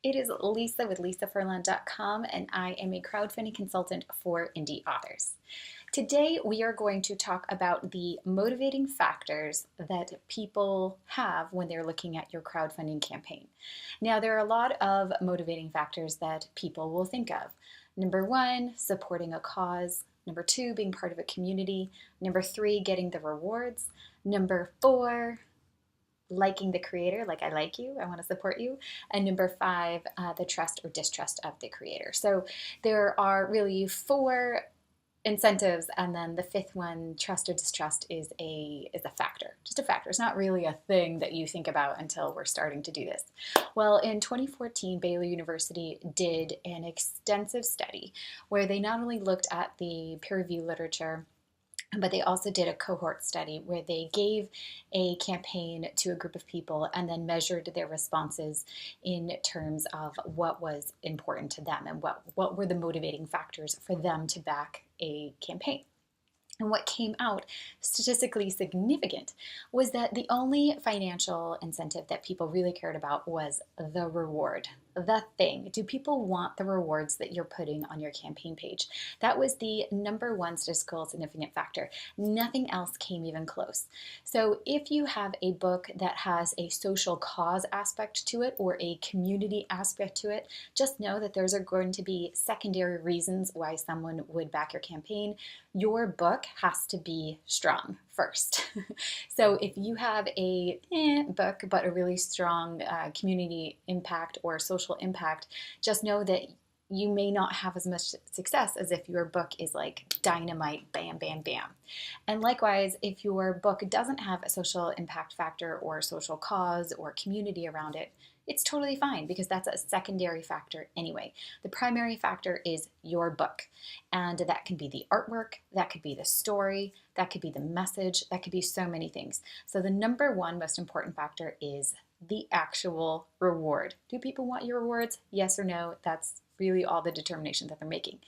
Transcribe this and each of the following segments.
It is Lisa with lisafurlan.com, and I am a crowdfunding consultant for indie authors. Today, we are going to talk about the motivating factors that people have when they're looking at your crowdfunding campaign. Now, there are a lot of motivating factors that people will think of. Number one, supporting a cause. Number two, being part of a community. Number three, getting the rewards. Number four, liking the creator, like I like you, I want to support you. And number five, the trust or distrust of the creator. So there are really four incentives, and then the fifth one, trust or distrust, is a factor, just a factor. It's not really a thing that you think about until we're starting to do this. Well, in 2014, Baylor University did an extensive study where they not only looked at the peer-reviewed literature, but they also did a cohort study where they gave a campaign to a group of people and then measured their responses in terms of what was important to them and what were the motivating factors for them to back a campaign. And what came out statistically significant was that the only financial incentive that people really cared about was the reward, the thing. Do people want the rewards that you're putting on your campaign page? That was the number one statistical significant factor. Nothing else came even close. So if you have a book that has a social cause aspect to it or a community aspect to it, just know that those are going to be secondary reasons why someone would back your campaign. Your book has to be strong first. So if you have a book but a really strong community impact or social impact, just know that you may not have as much success as if your book is like dynamite, bam, bam, bam. And likewise, if your book doesn't have a social impact factor or social cause or community around it, it's totally fine because that's a secondary factor anyway. The primary factor is your book, and that can be the artwork, that could be the story, that could be the message, that could be so many things. So the number one most important factor is the actual reward. Do people want your rewards? Yes or no? That's really all the determination that they're making.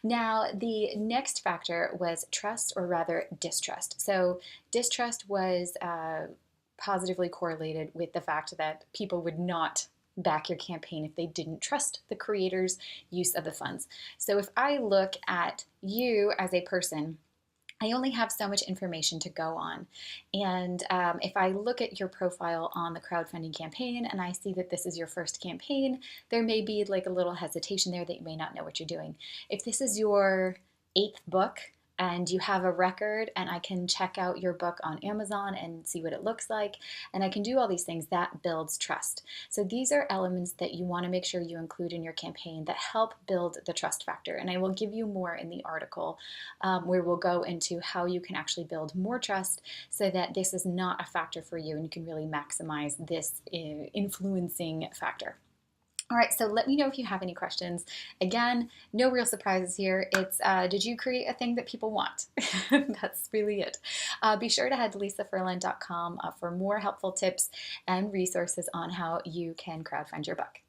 Now, the next factor was trust, or rather distrust. So distrust was positively correlated with the fact that people would not back your campaign if they didn't trust the creator's use of the funds. So if I look at you as a person, I only have so much information to go on. And if I look at your profile on the crowdfunding campaign and I see that this is your first campaign, there may be like a little hesitation there that you may not know what you're doing. If this is your 8th book, and you have a record, and I can check out your book on Amazon and see what it looks like, and I can do all these things, that builds trust. So these are elements that you want to make sure you include in your campaign that help build the trust factor. And I will give you more in the article where we'll go into how you can actually build more trust so that this is not a factor for you and you can really maximize this influencing factor. All right, so let me know if you have any questions. Again, no real surprises here. It's, did you create a thing that people want? That's really it. Be sure to head to lisafurlan.com for more helpful tips and resources on how you can crowdfund your book.